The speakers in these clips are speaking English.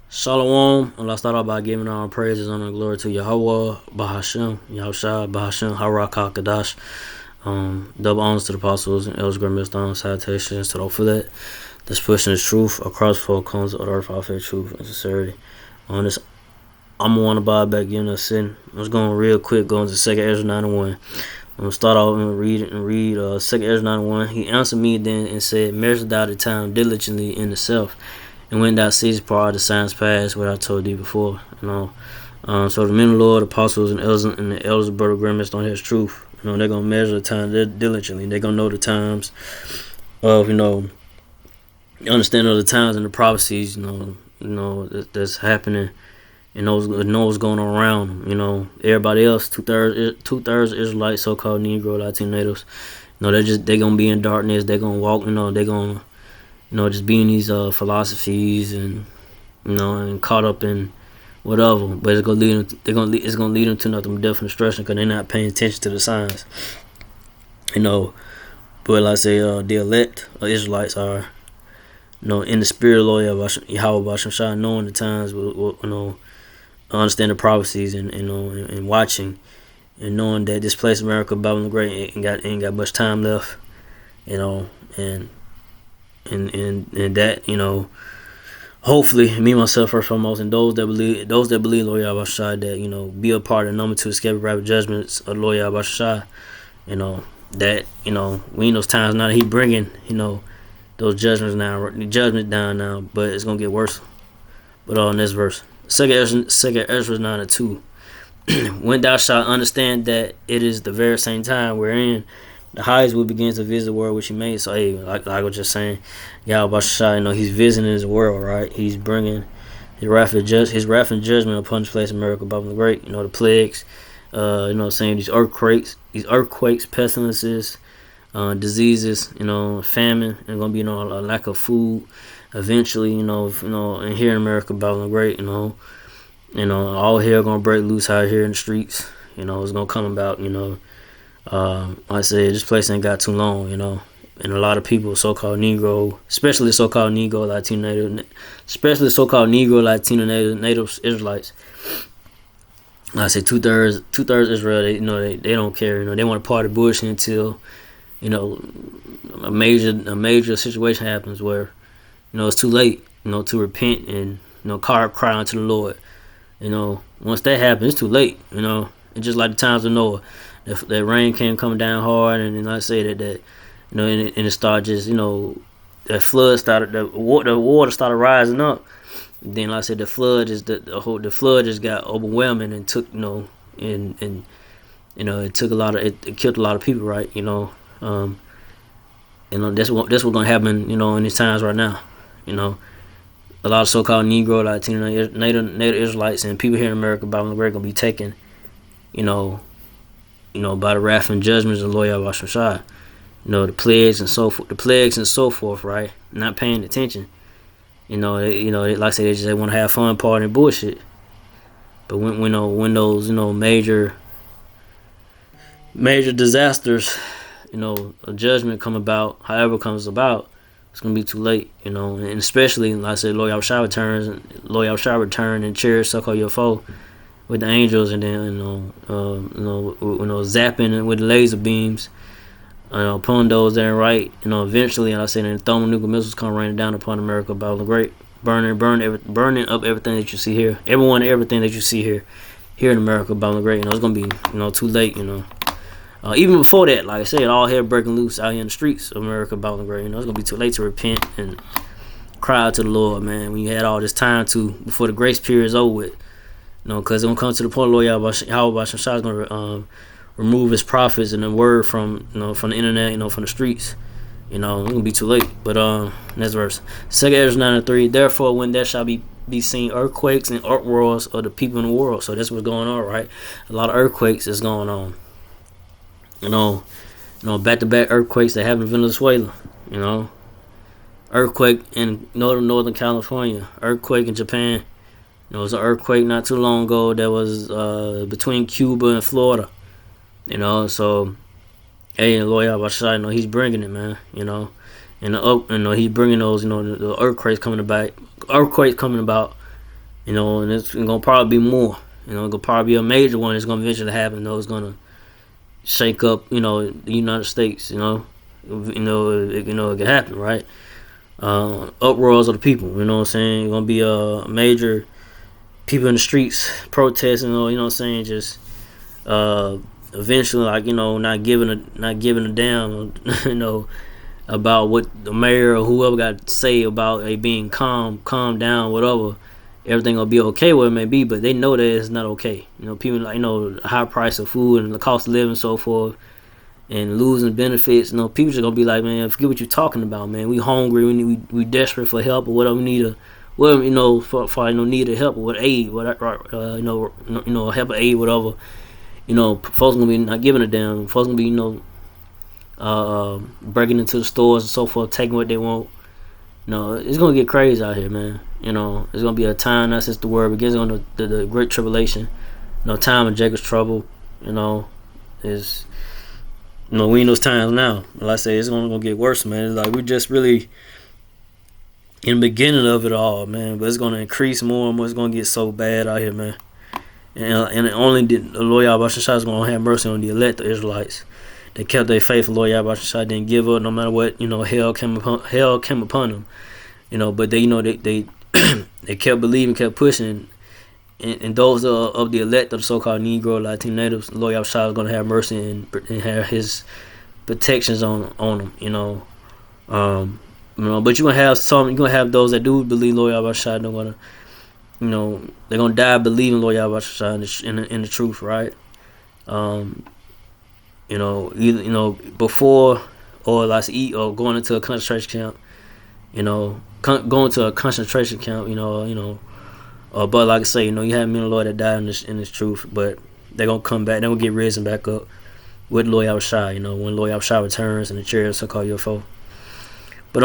Shalom. Let's start off by giving all praises, honor, and glory to Yahweh, Bahashem, Yahushua, Bahashem, Harakah, Kadash. Double honors to the apostles and elders, great wisdom, salutations to the for that. This pushing is truth across four corners of the earth, all faith, truth, and sincerity. On this, I'm gonna want to buy back giving us sin. I was going real quick, going to 2nd Ezra 9:1. I'm gonna start off and read 2nd Ezra 9:1. He answered me then and said, measure thou the time diligently in the self, and when thou seest part of the signs past, what I told thee before. So the men of the Lord, apostles, and the elders of Brother Grimmest on his truth. They're gonna measure the time diligently. They're gonna know the times of understanding of the times and the prophecies. That's happening. Know what's going on around them. Everybody else, two-thirds Israelites, so-called Negro, Latino natives. They're gonna be in darkness. They're gonna walk. They're gonna just be in these philosophies and caught up in whatever. But it's gonna lead them. It's gonna lead them to nothing but death and destruction because they're not paying attention to the signs. But like I say, the elect Israelites are, in the spirit of Lord Yahweh Bashem Shah, knowing the times, understand the prophecies and watching and knowing that this place America, Babylon the Great, ain't got much time left, and that, hopefully me myself first and foremost, and those that believe Lord Yahweh Shah, that be a part of number 2 escape rapid judgments of Lord Yahweh Shah, that we in those times now that he bringing those judgments down now, but it's gonna get worse. But on this verse, 2nd Ezra 9:2. When thou shalt understand that it is the very same time wherein the highest will begin to visit the world which he made. So hey, like I was just saying, Yahweh Shah, he's visiting his world, right? He's bringing his wrath and judgment upon this place, America, Babylon the Great. The plagues, saying these earthquakes, pestilences, diseases, famine, and gonna be a lack of food eventually, and here in America, Babylon the Great, all hell gonna break loose out here in the streets. It's gonna come about, like I said, this place ain't got too long, and a lot of people, so-called Negro, especially so-called Negro Latino native Israelites. Like I said, two-thirds Israel, they don't care, they want to party bush until, a major situation happens where, it's too late, to repent and, cry unto the Lord. Once that happens, it's too late, It's just like the times of Noah. That rain came coming down hard, and then I say that and it started just, that flood started, the water started rising up. Then, like I said, the flood just got overwhelming and took, and it took it killed a lot of people, right? That's what's gonna happen, in these times right now. A lot of so-called Negro, Latino, Native Israelites, and people here in America, Babylon the Great, gonna be taken, by the wrath and judgments of the Lord Yahweh Shah. The plagues and so forth, right? Not paying attention. Like I said, they want to have fun, party, and bullshit. But when those, major disasters, a judgment come about, however it comes about, it's gonna be too late, and especially, like I said, Lord Yahweh return and cherish so-called your foe with the angels, and then zapping with the laser beams, pulling those there right, eventually, and I said, and thermonuclear missiles come raining down upon America, Babylon the Great, burning up everything that you see here, everything that you see here in America, Babylon the Great. It's gonna be too late, even before that, like I said, all hell breaking loose out here in the streets of America, Babylon the Great. It's gonna be too late to repent and cry out to the Lord, man. When you had all this time before the grace period is over with, because it gonna come to the point, Lord Yahweh Shah is gonna remove his prophets and the word from from the internet, from the streets. It's gonna be too late. But next verse, 2nd Ezra 9:3. Therefore, when there shall be seen earthquakes and uproars of the people in the world. So that's what's going on, right? A lot of earthquakes is going on. Back-to-back earthquakes that happened in Venezuela. Earthquake in Northern California. Earthquake in Japan. It was an earthquake not too long ago that was between Cuba and Florida. So hey, Lord Yahweh Shai, he's bringing it, man. And he's bringing those, the earthquakes coming about, And it's gonna probably be more. It's gonna probably be a major one. It's gonna eventually happen. It's gonna shake up, the United States. It can happen, right? Uproars of the people. You know what I'm saying? It's gonna be a major people in the streets protesting. You know what I'm saying? Just eventually, like, not giving a damn. About what the mayor or whoever got to say about being calm down, whatever. Everything gonna be okay, what it may be, but they know that it's not okay. People like the high price of food and the cost of living and so forth, and losing benefits. People just gonna be like, man, forget what you're talking about, man. We hungry, we desperate for help or whatever. We need for need of help or what aid, whatever, help or aid, whatever. Folks gonna be not giving a damn. Folks gonna be breaking into the stores and so forth, taking what they want. It's gonna get crazy out here, man. It's gonna be a time not since the world begins on the great tribulation. Time of Jacob's trouble. Is we in those times now. Like I say, it's gonna get worse, man. It's like we're just really in the beginning of it all, man. But it's gonna increase more and more. It's gonna get so bad out here, man. And only the Lord Yahweh Shai is gonna have mercy on the elect, the Israelites. They kept their faith. Lord Yahweh Shai didn't give up no matter what. Hell came upon them. But they they kept believing, kept pushing. And those of the elect of the so-called Negro, Latino natives, Lord Yahweh Shai is going to have mercy and have His protections on them. But you're gonna have those that do believe Lord Yahweh Shai. They're gonna, they're gonna die believing Lord Yahweh Shai in the truth, right? Either before or like eat or going into a concentration camp. Going to a concentration camp. But like I say, you have men of the Lord that died in this truth, but they're gonna come back. They're gonna get risen back up with Lord Yahweh Shai. When Lord Yahweh Shai returns and the chariots so called UFO. But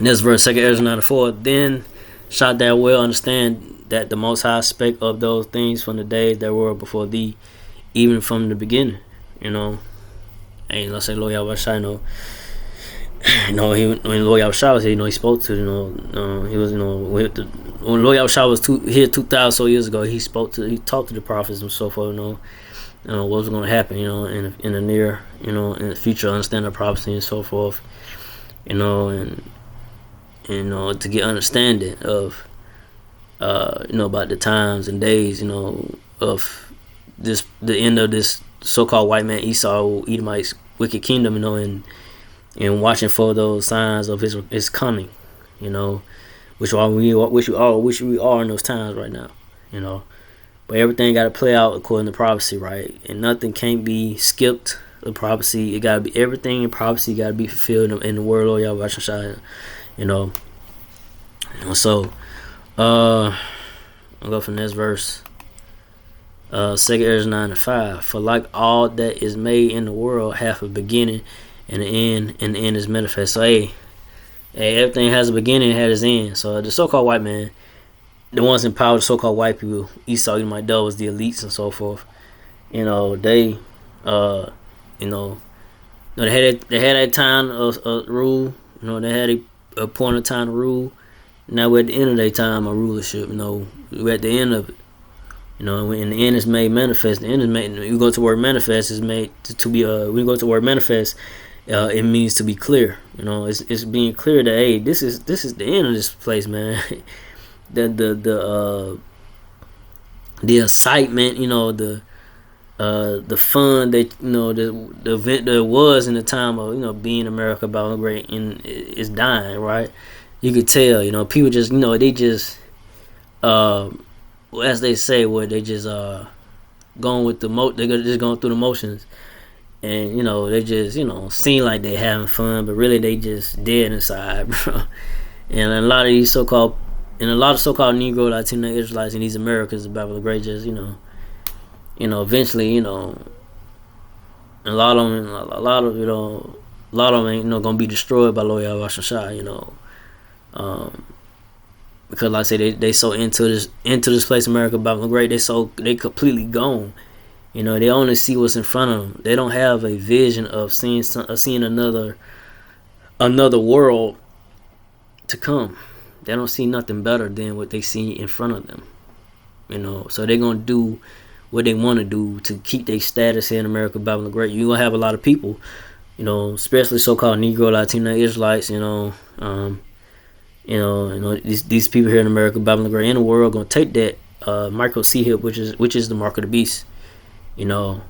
this verse, 2 Ezra 9:4. Then shalt thou well understand that the Most High spake of those things from the days that were before thee, even from the beginning. And let's say Lord Yahweh Shai, when Lord Yahweh Shai was here, he spoke to, he was, when Lord Yahweh Shai was here 2,000 so years ago, he talked to the prophets and so forth, what was going to happen, in the near, in the future, understand the prophecy and so forth, and to get understanding of, about the times and days, of the end of this so-called white man Esau, Edomite's wicked kingdom, and watching for those signs of his coming, which we are in those times right now, But everything got to play out according to prophecy, right? And nothing can't be skipped. The prophecy, it got to be everything in prophecy got to be fulfilled in the word of Yahweh Shai, So, I'll go from this verse. 2 Ezra 9:5. For like all that is made in the world hath a beginning and an end, and the end is manifest. So hey, everything has a beginning and has its end. So the so-called white man, the ones in power, the so-called white people, Esau, Edomite, was the elites and so forth. They they had that time of rule. They had a point of time to rule. Now we're at the end of their time of rulership. We're at the end of it. When the end is made manifest, the end is made. You go to word manifest is made to be. When you go to word manifest, it means to be clear. It's being clear that hey, this is the end of this place, man. the excitement, the fun that the event that was in the time of being America about great and is dying, right? You could tell, people just they just as they say, they just going with they're just going through the motions, and they just seem like they having fun, but really they just dead inside, bro. And a lot of so-called Negro, Latino Israelites in these Americas, the Bible the Great, just eventually a lot of them ain't gonna be destroyed by Lord Yahweh Shai, because like I say, they so into this place, America, Bible the Great, they completely gone. They only see what's in front of them. They don't have a vision of seeing another world to come. They don't see nothing better than what they see in front of them. So they're gonna do what they want to do to keep their status here in America, Babylon the Great. You're gonna have a lot of people, especially so-called Negro, Latino, Israelites, these people here in America, Babylon the Great, in the world, gonna take that micro C-hip, which is the mark of the beast. They're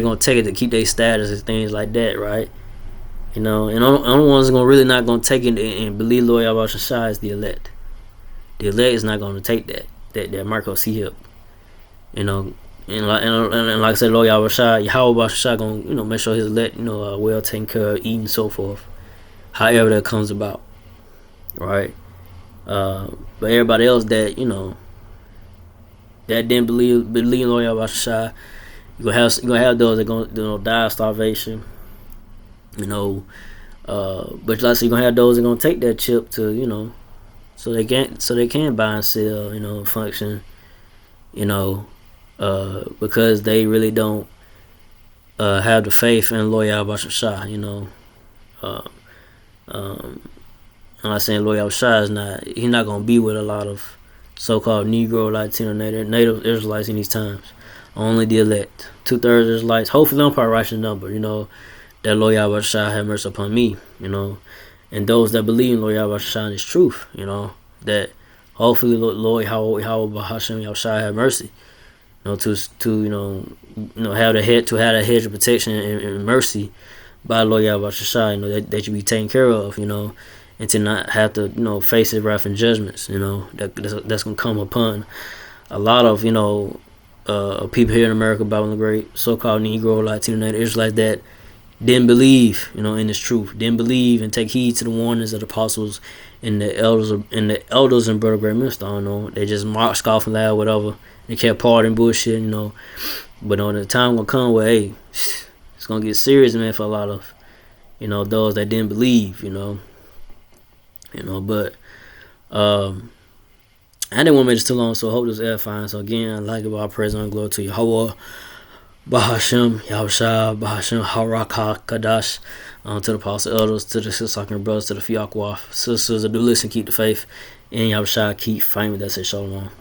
gonna take it to keep their status and things like that, right? And the only ones not gonna take it and believe Lord Yahweh Shai is the elect. The elect is not gonna take that micro C-hip. And like I said, Lord Yahweh Shai gonna make sure his elect, well taken care of, eating, so forth. However that comes about, right? But everybody else that that didn't believe in Lord Yahweh Shai, you're gonna have those that gonna die of starvation, but like I said, you're gonna have those that gonna take that chip to so they can buy and sell, function, because they really don't have the faith in Lord Yahweh Shai, I'm not saying Lord Yahweh Shai he's not gonna be with a lot of so-called Negro, Latino, Native Israelites in these times. Only the elect, 2/3 Israelites. Hopefully, I'm probably right in the number. That Lord Yahweh Shai have mercy upon me. And those that believe in Lord Yahweh Shai and His truth. That hopefully Lord Yahweh Bahashem Yahshai have mercy. To have the hedge of protection and mercy by Lord Yahweh Shai. That you be taken care of. And to not have to face His wrath and judgments. That's gonna come upon a lot of people here in America, Babylon the Great, so-called Negro, Latino, Native Israelites that didn't believe, in this truth, didn't believe and take heed to the warnings of the apostles and the elders and Brother Great Minister. They just mocked, scoffed, and laughed, whatever. They kept partying, bullshit, But the time will come where, hey, it's gonna get serious, man, for a lot of, those that didn't believe, But I didn't want to make this too long, so I hope this is edifying. So again, I like about praise and glory to Yahweh, Bahashem, Yahushua, Bahashem, Harakah, Kadash, to the apostle elders, to the sister brothers, to the Fiakwaf, sisters that do listen, keep the faith, and Yahushua keep fighting. That's it, Shalom.